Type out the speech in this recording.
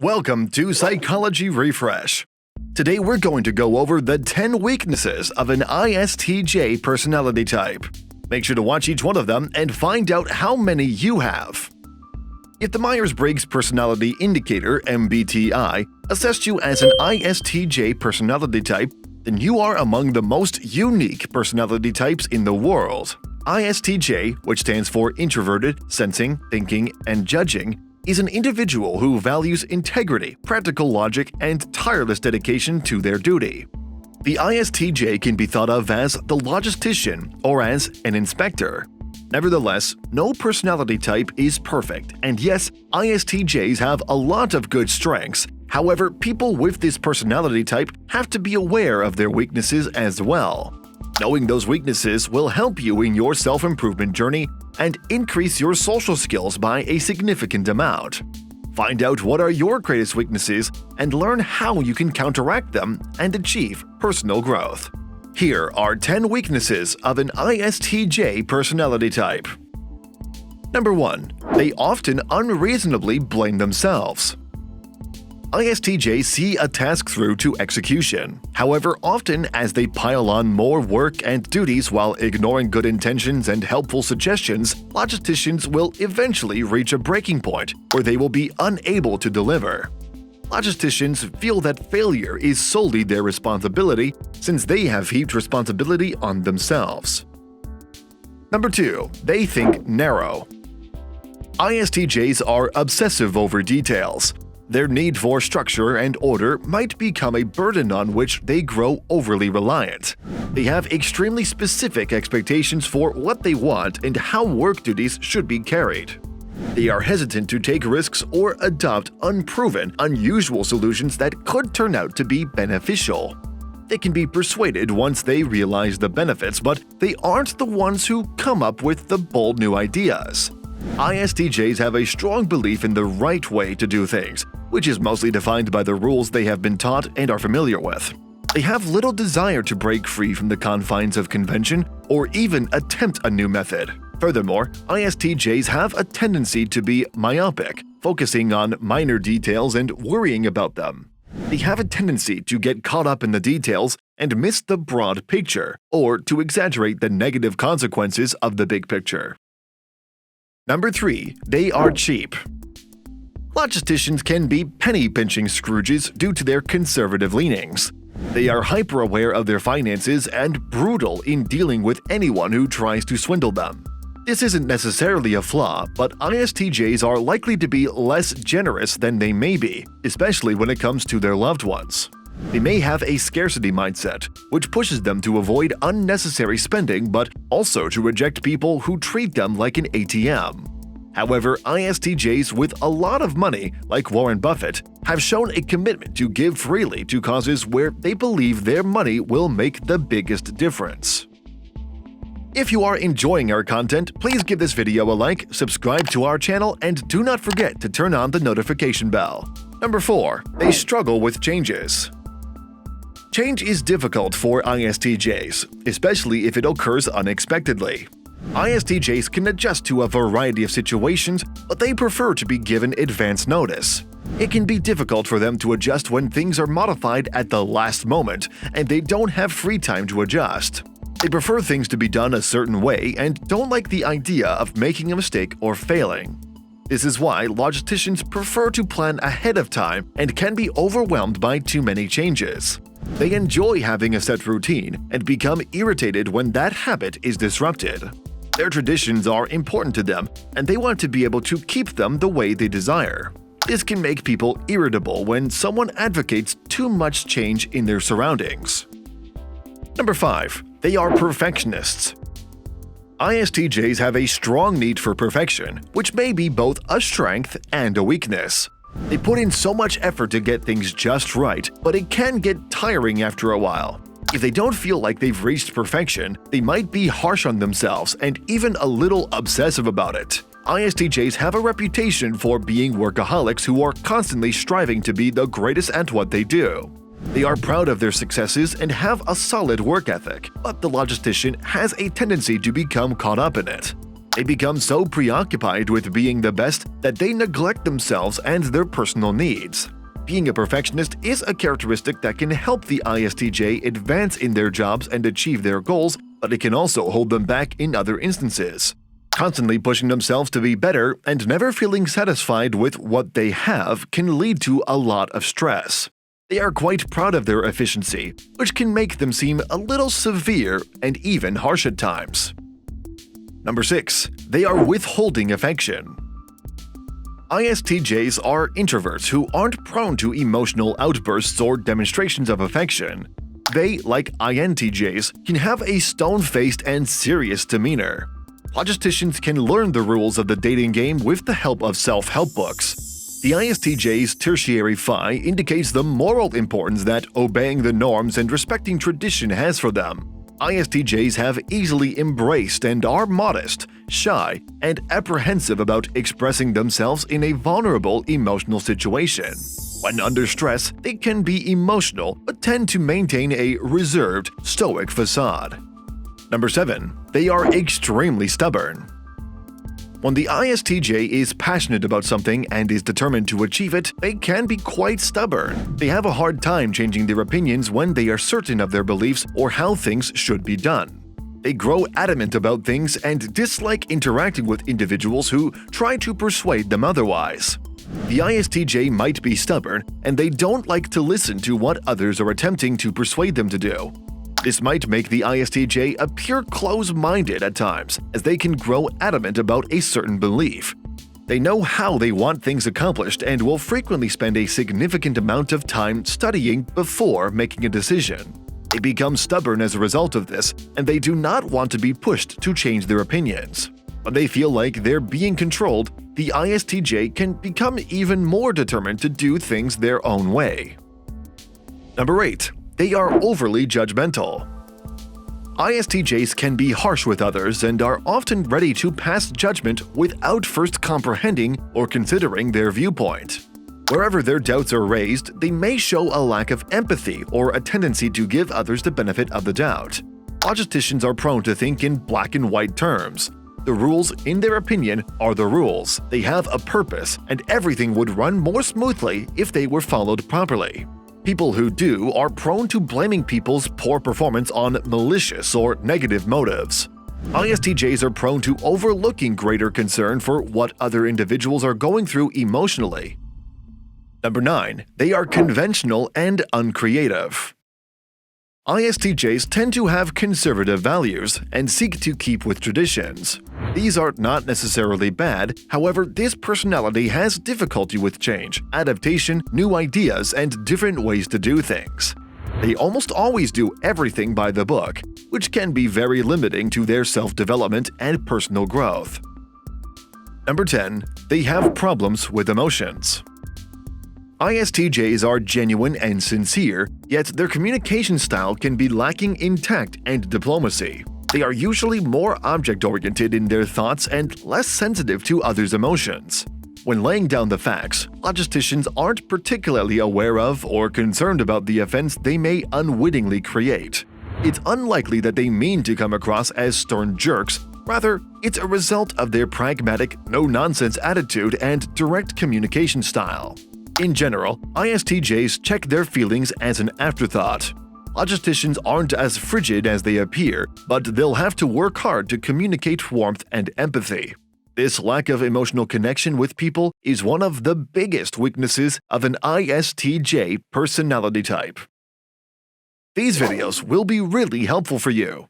Welcome to Psychology Refresh. Today we're going to go over the 10 weaknesses of an ISTJ personality type. Make sure to watch each one of them and find out how many you have. If the Myers-Briggs Personality Indicator (MBTI) assessed you as an ISTJ personality type, then you are among the most unique personality types in the world. ISTJ, which stands for Introverted, Sensing, Thinking, and Judging, is an individual who values integrity, practical logic, and tireless dedication to their duty. The ISTJ can be thought of as the logistician or as an inspector. Nevertheless, no personality type is perfect, and yes, ISTJs have a lot of good strengths. However, people with this personality type have to be aware of their weaknesses as well. Knowing those weaknesses will help you in your self-improvement journey and increase your social skills by a significant amount. Find out what are your greatest weaknesses and learn how you can counteract them and achieve personal growth. Here are 10 weaknesses of an ISTJ personality type. Number 1. They often unreasonably blame themselves. ISTJs see a task through to execution. However, often as they pile on more work and duties while ignoring good intentions and helpful suggestions, logisticians will eventually reach a breaking point where they will be unable to deliver. Logisticians feel that failure is solely their responsibility since they have heaped responsibility on themselves. Number 2. They think narrow. ISTJs are obsessive over details. Their need for structure and order might become a burden on which they grow overly reliant. They have extremely specific expectations for what they want and how work duties should be carried. They are hesitant to take risks or adopt unproven, unusual solutions that could turn out to be beneficial. They can be persuaded once they realize the benefits, but they aren't the ones who come up with the bold new ideas. ISTJs have a strong belief in the right way to do things, which is mostly defined by the rules they have been taught and are familiar with. They have little desire to break free from the confines of convention or even attempt a new method. Furthermore, ISTJs have a tendency to be myopic, focusing on minor details and worrying about them. They have a tendency to get caught up in the details and miss the broad picture, or to exaggerate the negative consequences of the big picture. Number 3. They are cheap. Logisticians can be penny-pinching Scrooges due to their conservative leanings. They are hyper-aware of their finances and brutal in dealing with anyone who tries to swindle them. This isn't necessarily a flaw, but ISTJs are likely to be less generous than they may be, especially when it comes to their loved ones. They may have a scarcity mindset, which pushes them to avoid unnecessary spending but also to reject people who treat them like an ATM. However, ISTJs with a lot of money, like Warren Buffett, have shown a commitment to give freely to causes where they believe their money will make the biggest difference. If you are enjoying our content, please give this video a like, subscribe to our channel, and do not forget to turn on the notification bell. Number 4. They struggle with changes. Change is difficult for ISTJs, especially if it occurs unexpectedly. ISTJs can adjust to a variety of situations, but they prefer to be given advance notice. It can be difficult for them to adjust when things are modified at the last moment, and they don't have free time to adjust. They prefer things to be done a certain way and don't like the idea of making a mistake or failing. This is why logisticians prefer to plan ahead of time and can be overwhelmed by too many changes. They enjoy having a set routine and become irritated when that habit is disrupted. Their traditions are important to them, and they want to be able to keep them the way they desire. This can make people irritable when someone advocates too much change in their surroundings. Number 5. They are perfectionists. ISTJs have a strong need for perfection, which may be both a strength and a weakness. They put in so much effort to get things just right, but it can get tiring after a while. If they don't feel like they've reached perfection, they might be harsh on themselves and even a little obsessive about it. ISTJs have a reputation for being workaholics who are constantly striving to be the greatest at what they do. They are proud of their successes and have a solid work ethic, but the logistician has a tendency to become caught up in it. They become so preoccupied with being the best that they neglect themselves and their personal needs. Being a perfectionist is a characteristic that can help the ISTJ advance in their jobs and achieve their goals, but it can also hold them back in other instances. Constantly pushing themselves to be better and never feeling satisfied with what they have can lead to a lot of stress. They are quite proud of their efficiency, which can make them seem a little severe and even harsh at times. Number 6. They are withholding affection. ISTJs are introverts who aren't prone to emotional outbursts or demonstrations of affection. They, like INTJs, can have a stone-faced and serious demeanor. Logisticians can learn the rules of the dating game with the help of self-help books. The ISTJ's tertiary phi indicates the moral importance that obeying the norms and respecting tradition has for them. ISTJs have easily embraced and are modest, shy, and apprehensive about expressing themselves in a vulnerable emotional situation. When under stress, they can be emotional but tend to maintain a reserved, stoic facade. Number 7. They are extremely stubborn. When the ISTJ is passionate about something and is determined to achieve it, they can be quite stubborn. They have a hard time changing their opinions when they are certain of their beliefs or how things should be done. They grow adamant about things and dislike interacting with individuals who try to persuade them otherwise. The ISTJ might be stubborn, and they don't like to listen to what others are attempting to persuade them to do. This might make the ISTJ appear close-minded at times, as they can grow adamant about a certain belief. They know how they want things accomplished and will frequently spend a significant amount of time studying before making a decision. They become stubborn as a result of this, and they do not want to be pushed to change their opinions. When they feel like they're being controlled, the ISTJ can become even more determined to do things their own way. Number 8. They are overly judgmental. ISTJs can be harsh with others and are often ready to pass judgment without first comprehending or considering their viewpoint. Wherever their doubts are raised, they may show a lack of empathy or a tendency to give others the benefit of the doubt. Logisticians are prone to think in black and white terms. The rules, in their opinion, are the rules. They have a purpose, and everything would run more smoothly if they were followed properly. People who do are prone to blaming people's poor performance on malicious or negative motives. ISTJs are prone to overlooking greater concern for what other individuals are going through emotionally. Number 9. They are conventional and uncreative. ISTJs tend to have conservative values and seek to keep with traditions. These are not necessarily bad, however, this personality has difficulty with change, adaptation, new ideas, and different ways to do things. They almost always do everything by the book, which can be very limiting to their self-development and personal growth. Number 10. They have problems with emotions. ISTJs are genuine and sincere, yet their communication style can be lacking in tact and diplomacy. They are usually more object-oriented in their thoughts and less sensitive to others' emotions. When laying down the facts, logisticians aren't particularly aware of or concerned about the offense they may unwittingly create. It's unlikely that they mean to come across as stern jerks. Rather, it's a result of their pragmatic, no-nonsense attitude and direct communication style. In general, ISTJs check their feelings as an afterthought. Logisticians aren't as frigid as they appear, but they'll have to work hard to communicate warmth and empathy. This lack of emotional connection with people is one of the biggest weaknesses of an ISTJ personality type. These videos will be really helpful for you.